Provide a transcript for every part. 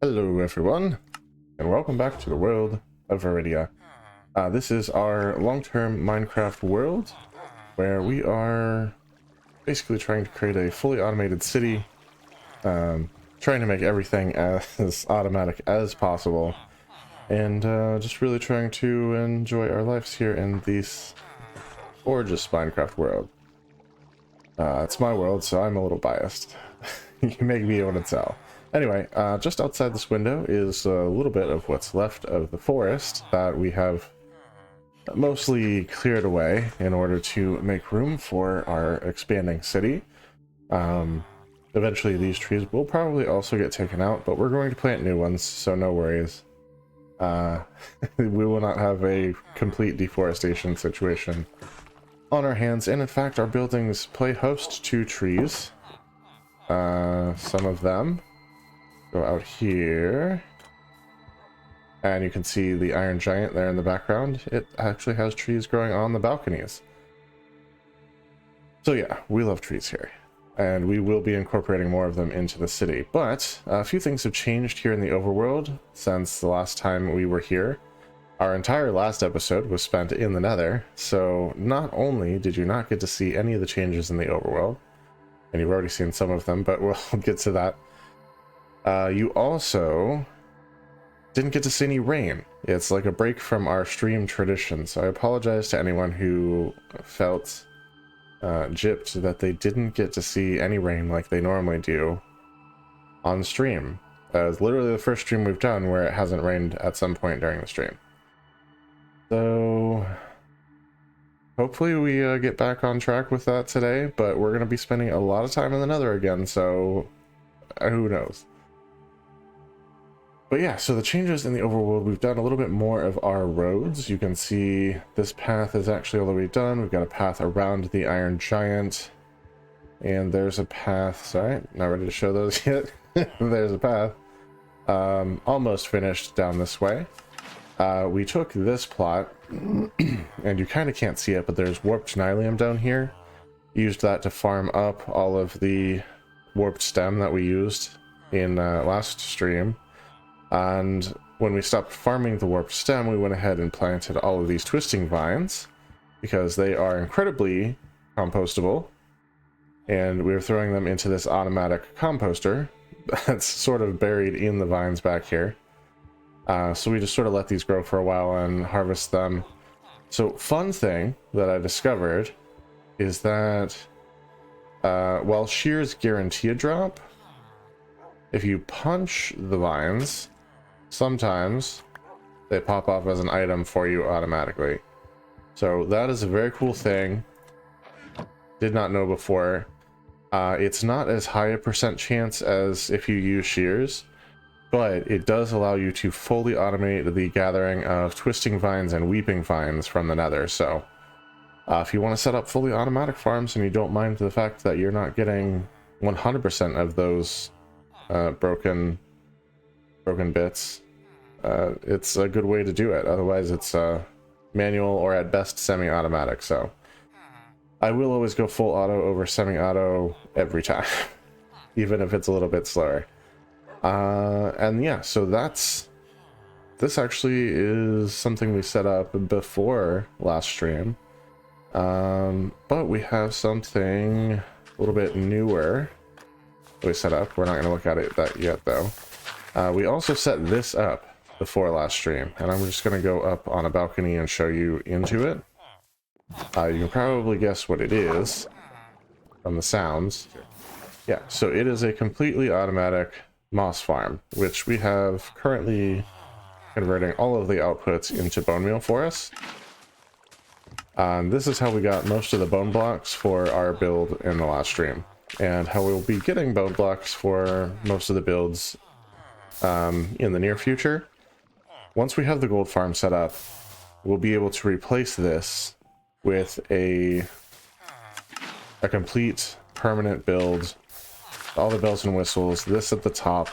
Hello everyone, and welcome back to the world of Viridia. This is our long-term Minecraft world, where we are basically trying to create a fully automated city, trying to make everything as automatic as possible, and just really trying to enjoy our lives here in this gorgeous Minecraft world. It's my world, so I'm a little biased. You may be able to tell. Anyway, just outside this window is a little bit of what's left of the forest that we have mostly cleared away in order to make room for our expanding city. Eventually these trees will probably also get taken out, but we're going to plant new ones, so no worries. We will not have a complete deforestation situation on our hands, and in fact our buildings play host to trees. Some of them go out here, and you can see the iron giant there in the background. It actually has trees growing on the balconies. So yeah, we love trees here, and we will be incorporating more of them into the city. But a few things have changed here in the overworld since the last time we were here. Our entire last episode was spent in the Nether, so not only did you not get to see any of the changes in the overworld, and you've already seen some of them, but we'll get to that. You also didn't get to see any rain. It's like a break from our stream tradition, so I apologize to anyone who felt gypped that they didn't get to see any rain like they normally do on stream. It's literally the first stream we've done where it hasn't rained at some point during the stream. So hopefully we get back on track with that today, but we're going to be spending a lot of time in the Nether again, so who knows. But yeah, so the changes in the overworld, we've done a little bit more of our roads. You can see this path is actually all the way done. We've got a path around the Iron Giant, and there's a path, sorry, not ready to show those yet. There's a path almost finished down this way. We took this plot, and you kind of can't see it, but there's warped nylium down here. Used that to farm up all of the warped stem that we used in last stream. And when we stopped farming the warped stem, we went ahead and planted all of these twisting vines because they are incredibly compostable, and we were throwing them into this automatic composter that's sort of buried in the vines back here. So we just sort of let these grow for a while and harvest them. So fun thing that I discovered is that while shears guarantee a drop, if you punch the vines, sometimes they pop off as an item for you automatically. So that is a very cool thing. Did not know before. It's not as high a percent chance as if you use shears, but it does allow you to fully automate the gathering of twisting vines and weeping vines from the Nether. So if you want to set up fully automatic farms and you don't mind the fact that you're not getting 100% of those broken bits, it's a good way to do it. Otherwise it's manual or at best semi-automatic. So I will always go full auto over semi-auto every time, even if it's a little bit slower. And yeah, so this actually is something we set up before last stream, but we have something a little bit newer we set up. We're not going to look at it yet though. We also set this up before last stream, and I'm just going to go up on a balcony and show you into it. You can probably guess what it is from the sounds. Yeah, so it is a completely automatic moss farm, which we have currently converting all of the outputs into bonemeal for us. This is how we got most of the bone blocks for our build in the last stream, and how we'll be getting bone blocks for most of the builds in the near future. Once we have the gold farm set up, we'll be able to replace this with a complete permanent build. All the bells and whistles, this at the top,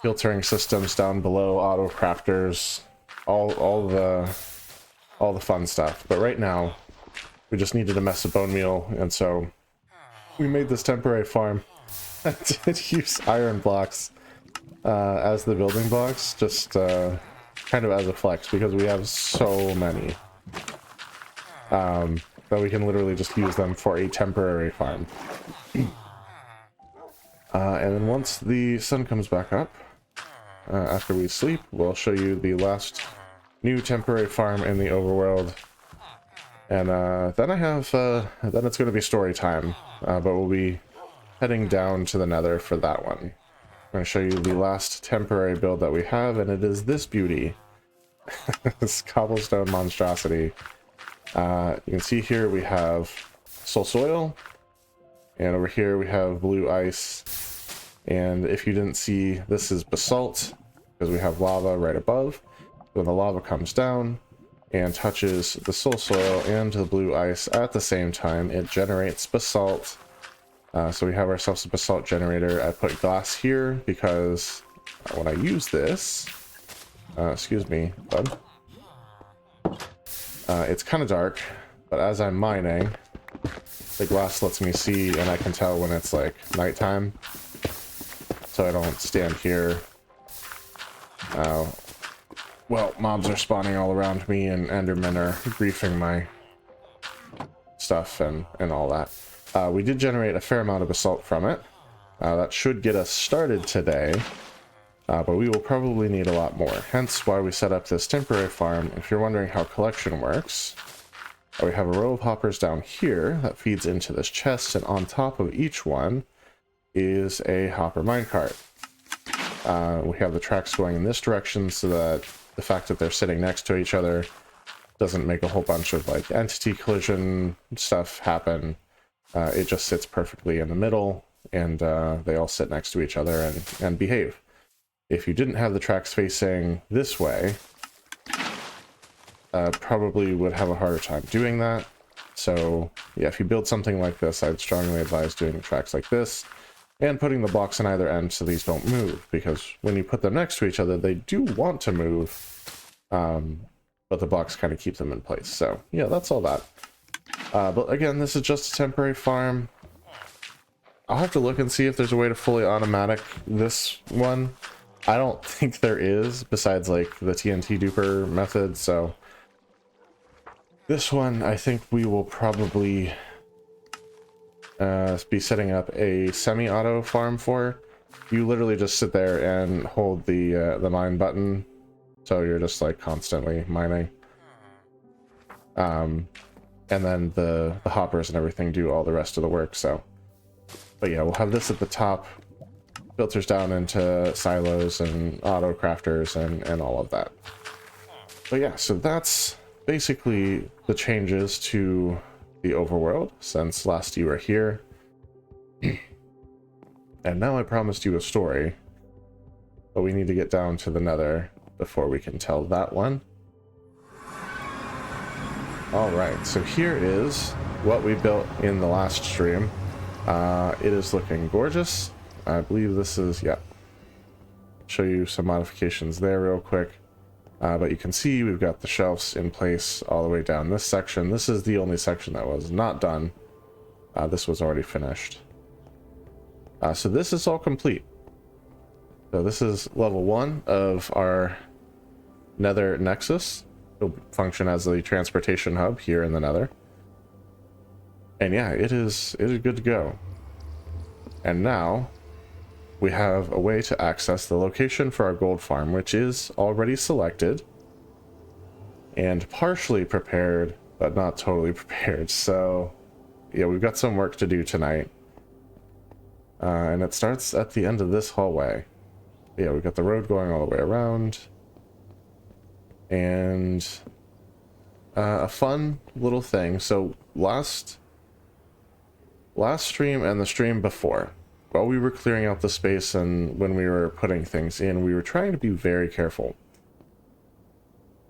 filtering systems down below, auto crafters, all the fun stuff. But right now, we just needed a mess of bone meal, and so we made this temporary farm. I did use iron blocks as the building blocks, just kind of as a flex, because we have so many that we can literally just use them for a temporary farm. And then once the sun comes back up, after we sleep, we'll show you the last new temporary farm in the overworld. And then then it's going to be story time, but we'll be heading down to the nether for that one. I'm going to show you the last temporary build that we have, and it is this beauty. This cobblestone monstrosity. You can see here we have soul soil, and over here we have blue ice. And if you didn't see, this is basalt, because we have lava right above. When the lava comes down and touches the soul soil and the blue ice at the same time, it generates basalt. So we have ourselves a basalt generator. I put glass here because when I use this, excuse me, bud, it's kind of dark, but as I'm mining, the glass lets me see, and I can tell when it's like nighttime, so I don't stand here. Well, mobs are spawning all around me, and endermen are griefing my stuff and all that. We did generate a fair amount of basalt from it. That should get us started today, but we will probably need a lot more. Hence why we set up this temporary farm. If you're wondering how collection works, we have a row of hoppers down here that feeds into this chest, and on top of each one is a hopper minecart. We have the tracks going in this direction so that the fact that they're sitting next to each other doesn't make a whole bunch of like entity collision stuff happen. It just sits perfectly in the middle, and they all sit next to each other and behave. If you didn't have the tracks facing this way, probably would have a harder time doing that. So yeah, if you build something like this, I'd strongly advise doing the tracks like this and putting the blocks on either end so these don't move, because when you put them next to each other, they do want to move, but the blocks kind of keep them in place. So yeah, that's all that. But again, this is just a temporary farm. I'll have to look and see if there's a way to fully automatic this one. I don't think there is, besides like the TNT duper method. So this one, I think we will probably be setting up a semi-auto farm for. You literally just sit there and hold the mine button, so you're just like constantly mining. And then the hoppers and everything do all the rest of the work. So, but yeah, we'll have this at the top, filters down into silos and auto crafters and all of that. But yeah, so that's basically the changes to the overworld since last you were here. And now I promised you a story, but we need to get down to the nether before we can tell that one. Alright, so here is what we built in the last stream. It is looking gorgeous. I believe this is, yeah. Show you some modifications there real quick. But you can see we've got the shelves in place all the way down this section. This is the only section that was not done. This was already finished. So this is all complete. So this is level 1 of our Nether Nexus. It'll function as the transportation hub here in the Nether. And yeah, it is good to go. And now we have a way to access the location for our gold farm, which is already selected and partially prepared, but not totally prepared. So yeah, we've got some work to do tonight. And it starts at the end of this hallway. Yeah, we've got the road going all the way around. And a fun little thing. So last stream and the stream before, while we were clearing out the space and when we were putting things in, we were trying to be very careful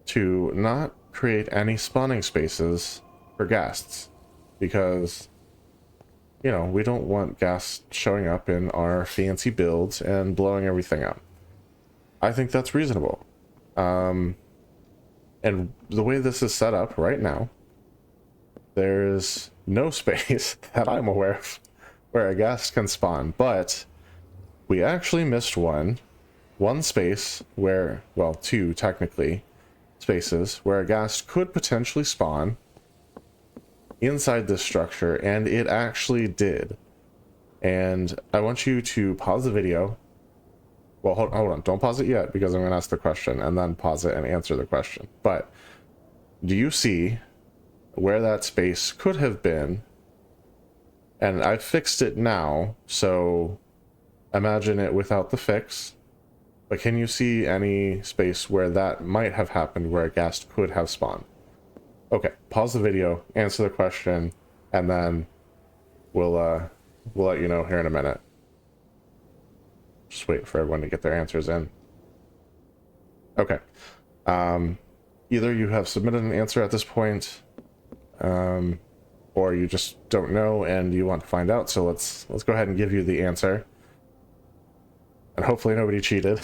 to not create any spawning spaces for ghasts, because, you know, we don't want ghasts showing up in our fancy builds and blowing everything up. I think that's reasonable. And the way this is set up right now, there's no space that I'm aware of where a ghast can spawn, but we actually missed one one space where, well, two technically spaces where a ghast could potentially spawn inside this structure, and it actually did. And I want you to pause the video. Well, hold on, don't pause it yet, because I'm going to ask the question, and then pause it and answer the question. But do you see where that space could have been? And I fixed it now, so imagine it without the fix. But can you see any space where that might have happened, where a ghast could have spawned? Okay, pause the video, answer the question, and then we'll let you know here in a minute. Just wait for everyone to get their answers in. Okay. Either you have submitted an answer at this point, or you just don't know and you want to find out. So let's go ahead and give you the answer. And hopefully nobody cheated.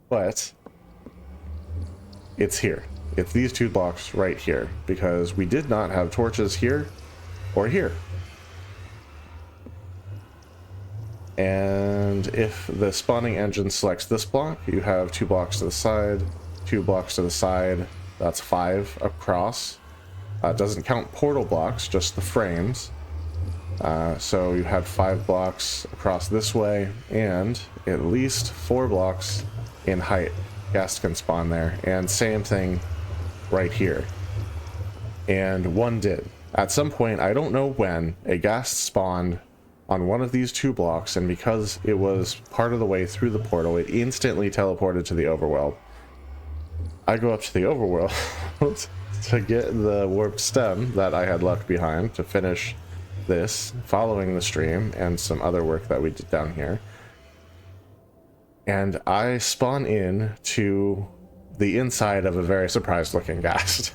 But it's here. It's these two blocks right here, because we did not have torches here or here. And if the spawning engine selects this block, you have 2 blocks to the side, 2 blocks to the side. That's 5 across. It doesn't count portal blocks, just the frames. So you had 5 blocks across this way, and at least 4 blocks in height. Ghast can spawn there, and same thing right here. And one did. At some point, I don't know when, a ghast spawned on one of these 2 blocks, and because it was part of the way through the portal, it instantly teleported to the overworld. I go up to the overworld to get the warped stem that I had left behind to finish this, following the stream and some other work that we did down here. And I spawn in to the inside of a very surprised looking ghast.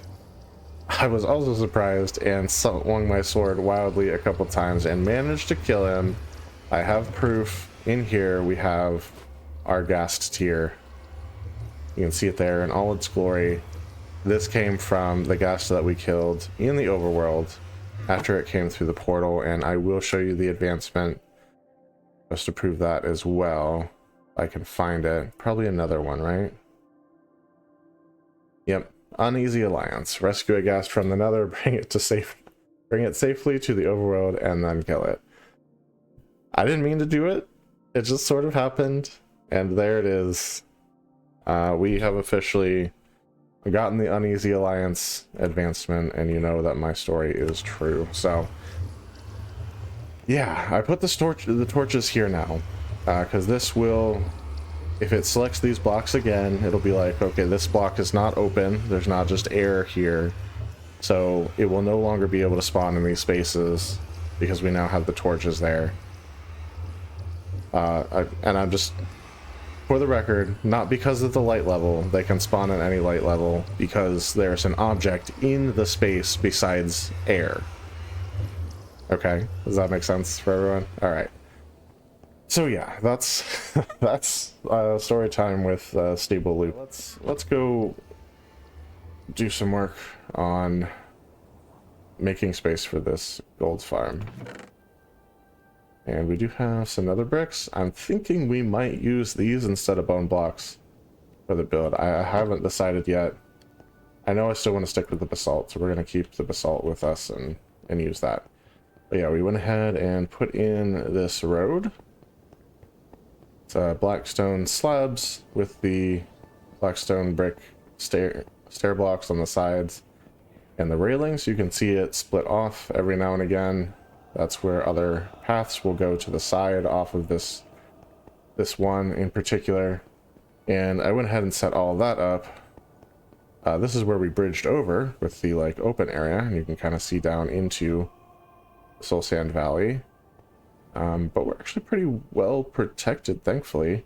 I was also surprised and swung my sword wildly a couple times and managed to kill him. I have proof in here. We have our ghast tier. You can see it there in all its glory. This came from the ghast that we killed in the overworld after it came through the portal, and I will show you the advancement just to prove that as well. I can find it. Probably another one, right? Yep. Uneasy Alliance. Rescue a ghast from the Nether, bring it safely to the overworld, and then kill it. I didn't mean to do it. It just sort of happened, and there it is. We have officially gotten the Uneasy Alliance advancement, and you know that my story is true. So yeah, I put the torches here now, because this will, if it selects these blocks again, it'll be like, okay, this block is not open, there's not just air here, so it will no longer be able to spawn in these spaces because we now have the torches there. And I'm just, for the record, not because of the light level, they can spawn at any light level, because there's an object in the space besides air. Okay, does that make sense for everyone? All right. So yeah, that's that's story time with Stable Loop. Let's go do some work on making space for this gold farm. And we do have some nether bricks. I'm thinking we might use these instead of bone blocks for the build. I haven't decided yet. I know I still want to stick with the basalt, so we're going to keep the basalt with us and use that. But yeah, we went ahead and put in this road. It's blackstone slabs with the blackstone brick stair blocks on the sides and the railings. You can see it split off every now and again. That's where other paths will go to the side off of this one in particular. And I went ahead and set all of that up. This is where we bridged over with the like open area, and you can kind of see down into Soul Sand Valley. But we're actually pretty well protected, thankfully,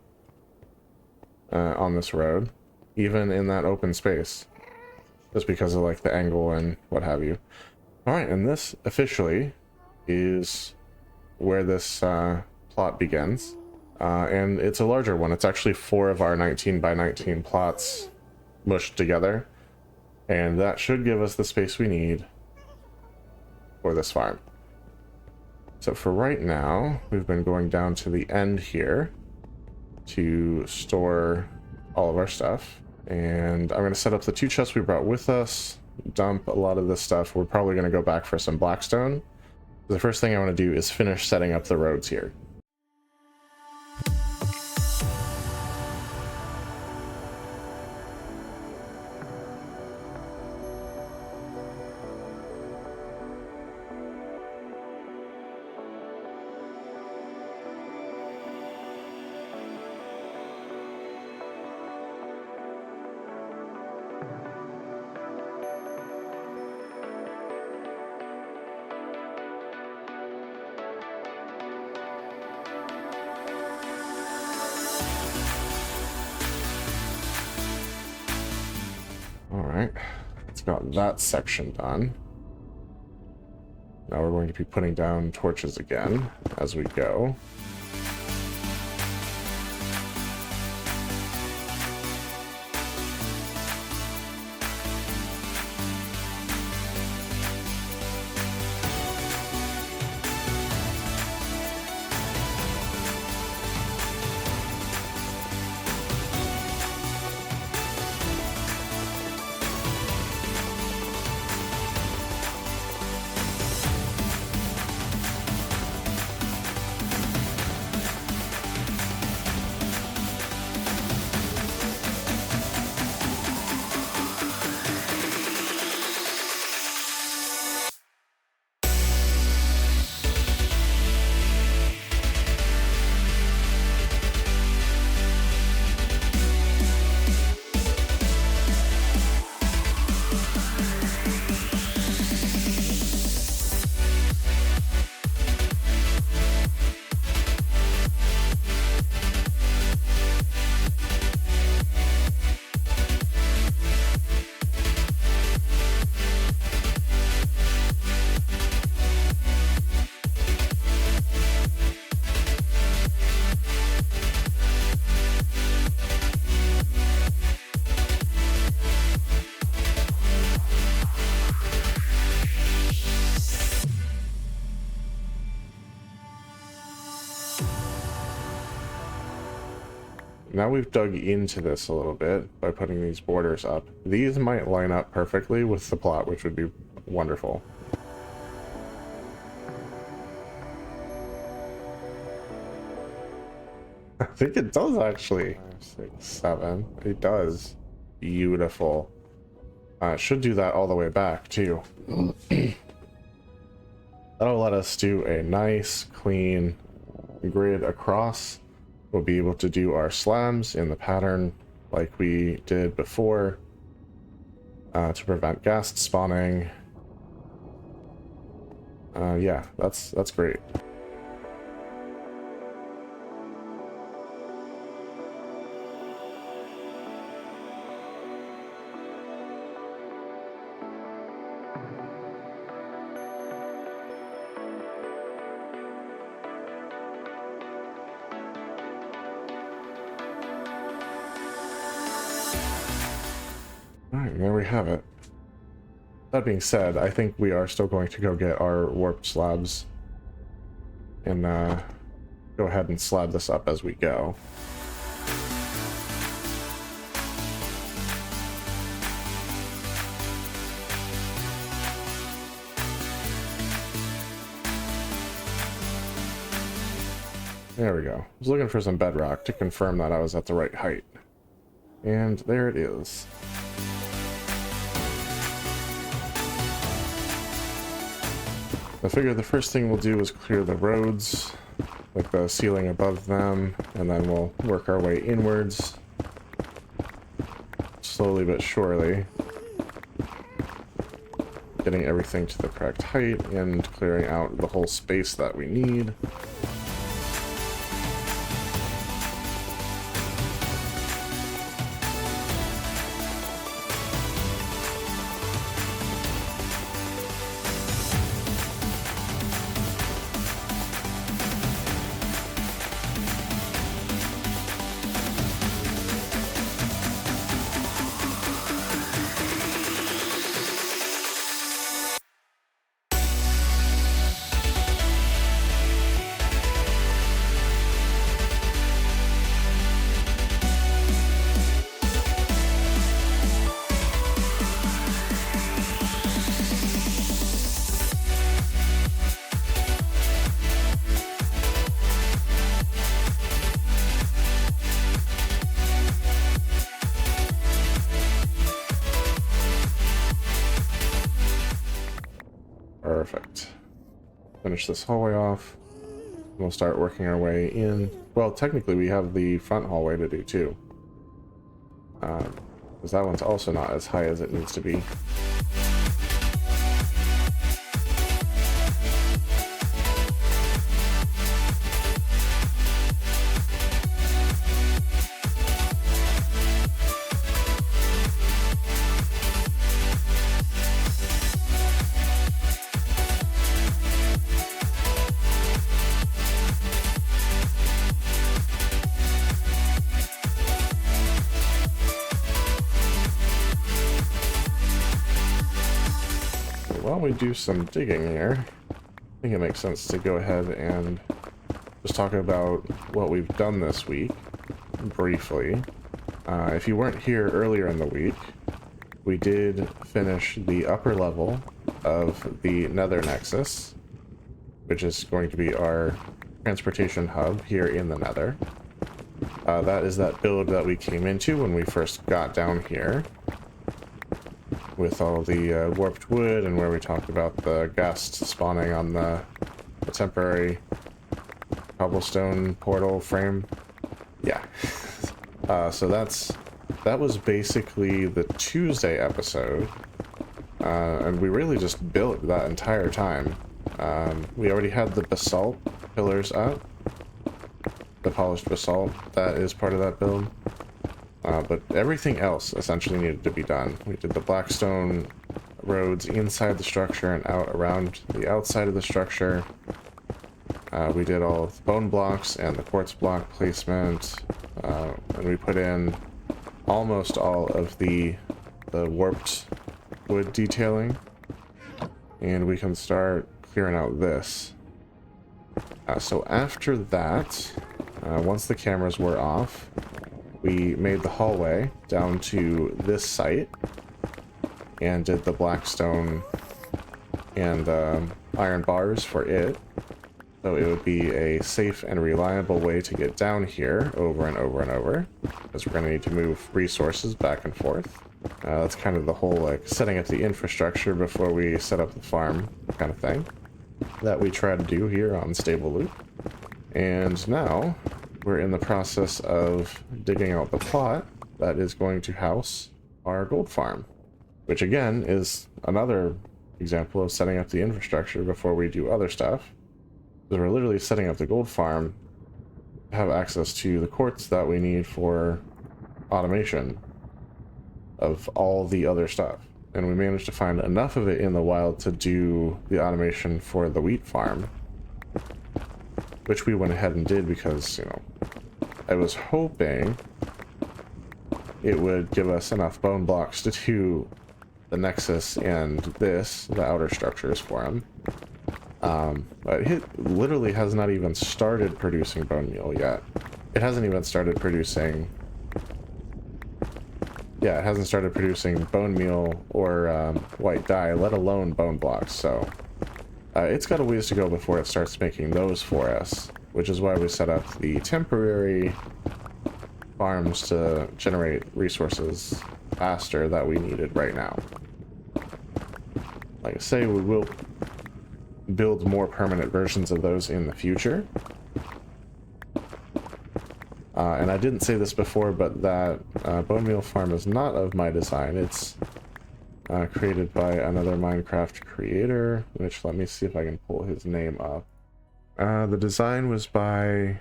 on this road, even in that open space, just because of like the angle and what have you. All right, and this officially is where this plot begins, and it's a larger one. It's actually 4 of our 19 by 19 plots mushed together, and that should give us the space we need for this farm. So for right now, we've been going down to the end here, to store all of our stuff. And I'm going to set up the 2 chests we brought with us, dump a lot of this stuff. We're probably going to go back for some blackstone. The first thing I want to do is finish setting up the roads here. Alright, it's got that section done. Now we're going to be putting down torches again as we go. Now we've dug into this a little bit by putting these borders up. These might line up perfectly with the plot, which would be wonderful. I think it does actually. 5, 6, 7. It does. Beautiful. It should do that all the way back too. That'll let us do a nice, clean grid across. We'll be able to do our slabs in the pattern like we did before to prevent ghast spawning. Yeah, that's great. Alright, there we have it. That being said, I think we are still going to go get our warped slabs and go ahead and slab this up as we go. There we go. I was looking for some bedrock to confirm that I was at the right height. And there it is. I figure the first thing we'll do is clear the roads, like the ceiling above them, and then we'll work our way inwards, slowly but surely, getting everything to the correct height and clearing out the whole space that we need. finish this hallway off. We'll start working our way in. Well, technically we have the front hallway to do too. Because that one's also not as high as it needs to be. While we do some digging here, I think it makes sense to go ahead and just talk about what we've done this week, briefly. If you weren't here earlier in the week, we did finish the upper level of the Nether Nexus, which is going to be our transportation hub here in the Nether. That is that build that we came into when we first got down here, with all the warped wood, and where we talked about the ghast spawning on the temporary cobblestone portal frame. Yeah. So that was basically the Tuesday episode, and we really just built that entire time. We already had the basalt pillars up, the polished basalt, that is part of that build. But everything else essentially needed to be done. We did the blackstone roads inside the structure and out around the outside of the structure. We did all of the bone blocks and the quartz block placement, and we put in almost all of the warped wood detailing. And we can start clearing out this. So after that, once the cameras were off, we made the hallway down to this site and did the blackstone and iron bars for it. So it would be a safe and reliable way to get down here over and over and over, because we're going to need to move resources back and forth. That's kind of the whole, like, setting up the infrastructure before we set up the farm kind of thing that we try to do here on Stable Loop. And now we're in the process of digging out the plot that is going to house our gold farm, which again is another example of setting up the infrastructure before we do other stuff. Because we're literally setting up the gold farm to have access to the quartz that we need for automation of all the other stuff. And we managed to find enough of it in the wild to do the automation for the wheat farm, which we went ahead and did because, you know, I was hoping it would give us enough bone blocks to do the Nexus and the outer structures for him. But it literally has not even started producing bone meal yet. It hasn't even started producing... Yeah, it hasn't started producing bone meal or white dye, let alone bone blocks, so... it's got a ways to go before it starts making those for us, which is why we set up the temporary farms to generate resources faster that we needed right now. Like I say, we will build more permanent versions of those in the future. And I didn't say this before, but that bone meal farm is not of my design. It's created by another Minecraft creator, which, let me see if I can pull his name up. The design was by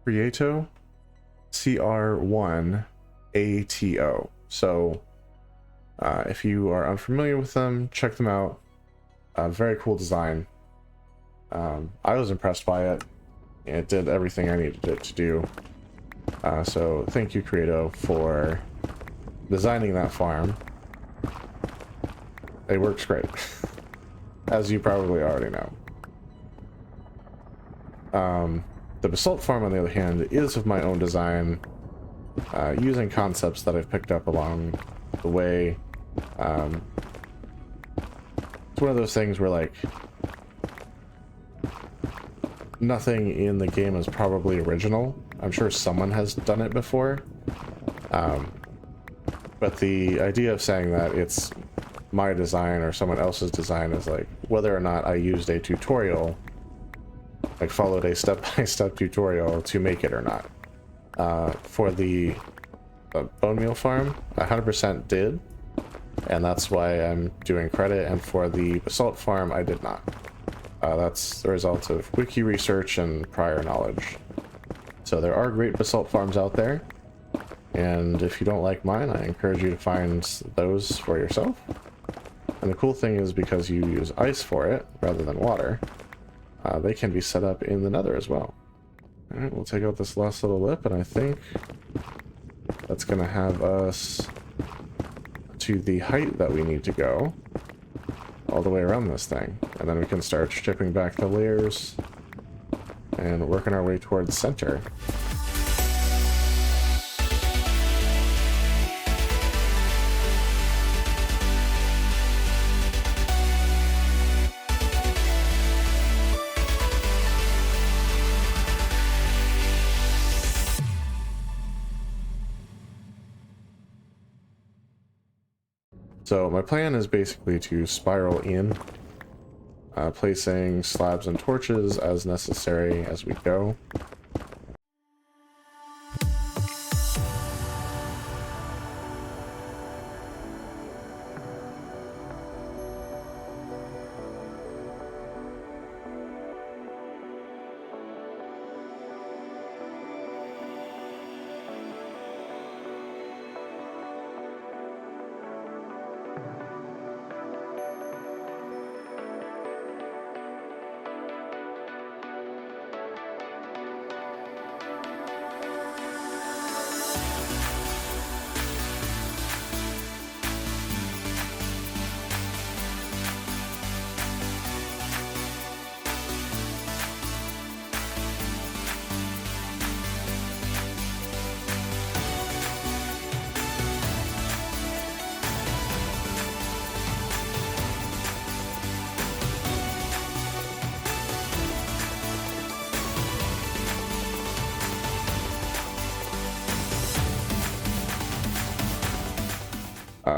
Creato, CR1ATO. So if you are unfamiliar with them, check them out. Very cool design. I was impressed by it. It did everything I needed it to do. So thank you, Creato, for designing that farm. It works great, as you probably already know. The Basalt farm, on the other hand, is of my own design, using concepts that I've picked up along the way. It's one of those things where, like, nothing in the game is probably original. I'm sure someone has done it before. But the idea of saying that it's my design or someone else's design is like whether or not I used a tutorial, like followed a step-by-step tutorial to make it or not. For the bone meal farm, I 100% did, and that's why I'm doing credit, and for the basalt farm, I did not. That's the result of wiki research and prior knowledge. So there are great basalt farms out there, and if you don't like mine, I encourage you to find those for yourself. And the cool thing is, because you use ice for it rather than water, they can be set up in the nether as well. Alright, we'll take out this last little lip, and I think that's going to have us to the height that we need to go all the way around this thing. And then we can start stripping back the layers and working our way towards center. So my plan is basically to spiral in, placing slabs and torches as necessary as we go.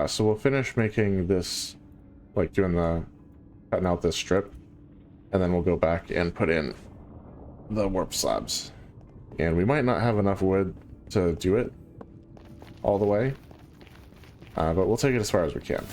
So we'll finish making this, like cutting out this strip, and then we'll go back and put in the warp slabs. And we might not have enough wood to do it all the way, but we'll take it as far as we can.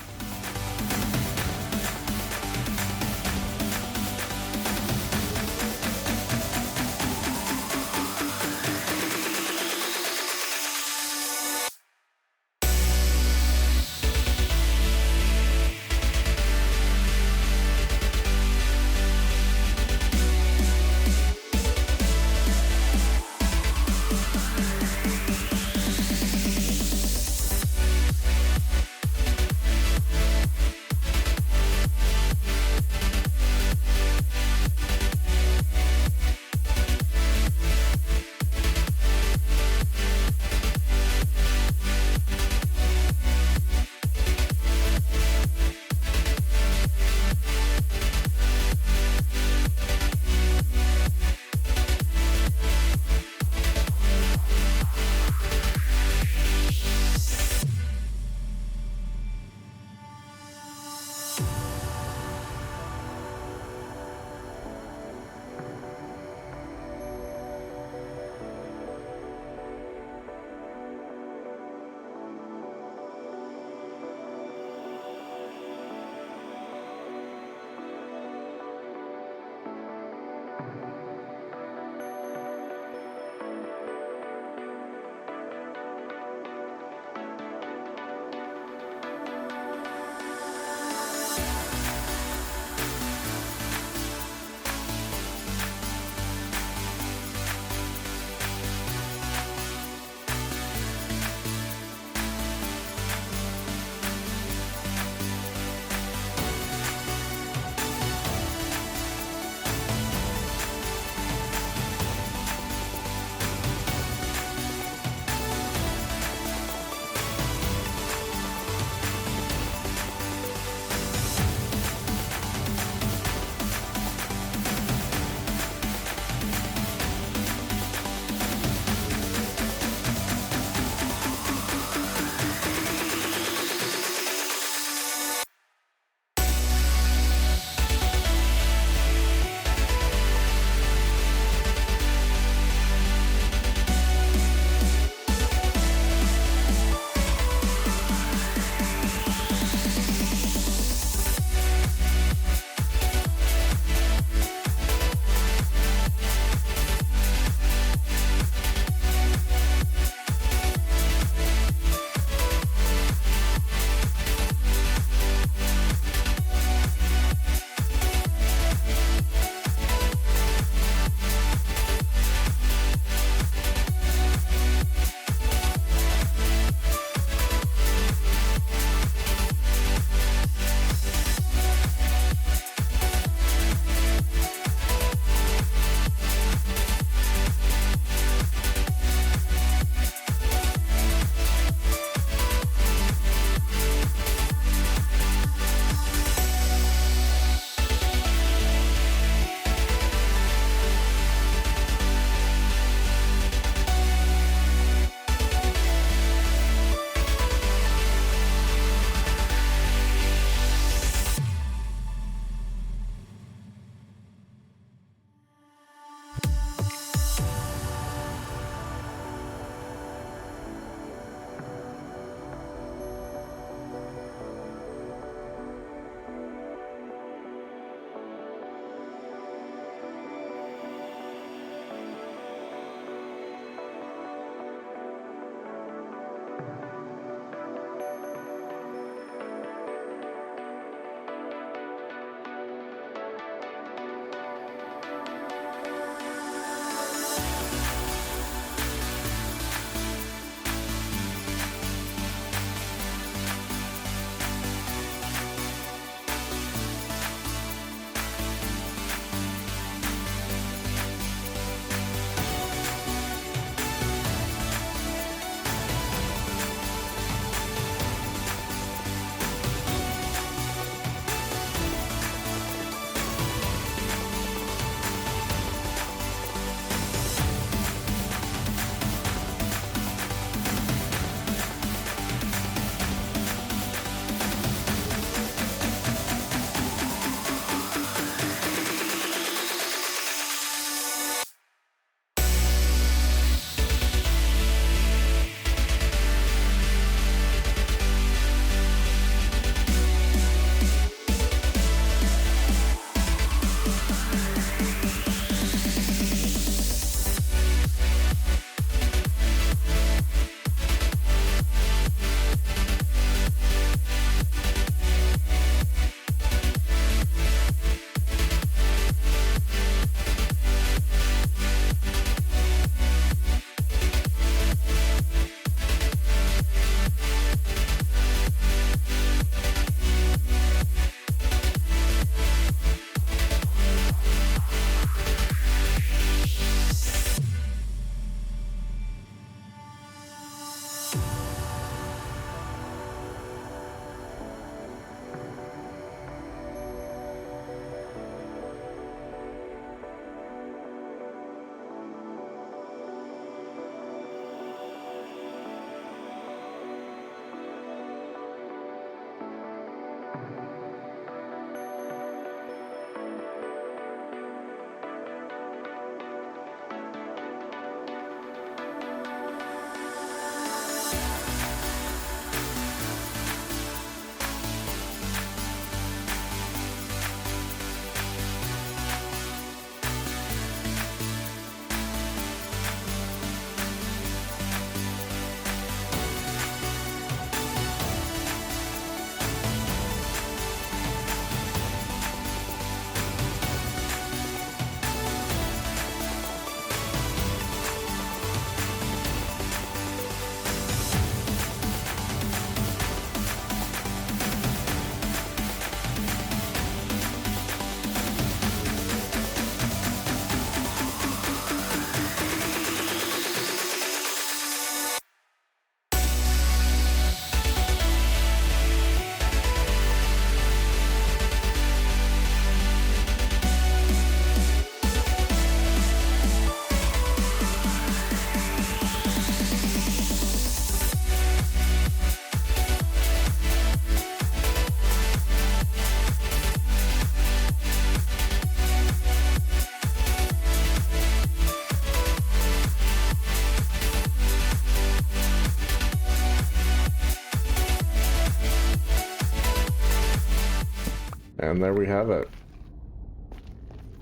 And there we have it.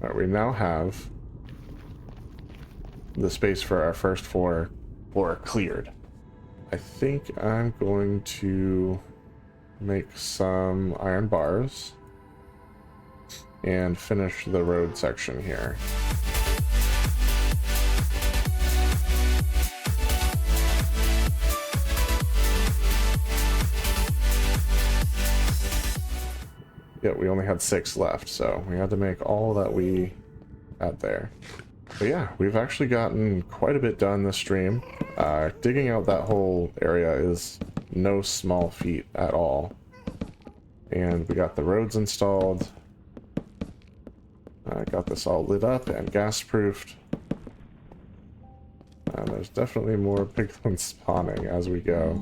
All right, we now have the space for our first floor cleared. I think I'm going to make some iron bars and finish the road section here. Yeah, we only had 6 left, so we had to make all that we had there. But yeah, we've actually gotten quite a bit done this stream. Digging out that whole area is no small feat at all. And we got the roads installed. I got this all lit up and gas-proofed. And there's definitely more piglins spawning as we go.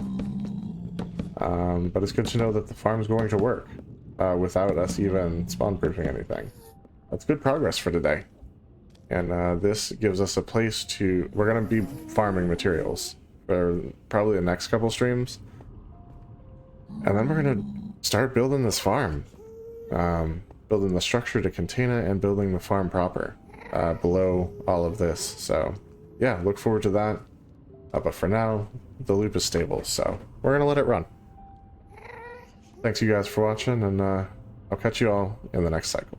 But it's good to know that the farm's going to work without us even spawn-proofing anything. That's good progress for today. And this gives us a place to... We're going to be farming materials for probably the next couple streams. And then we're going to start building this farm. Building the structure to contain it and building the farm proper below all of this. So yeah, look forward to that. But for now, the loop is stable, so we're going to let it run. Thanks you guys for watching, and I'll catch you all in the next cycle.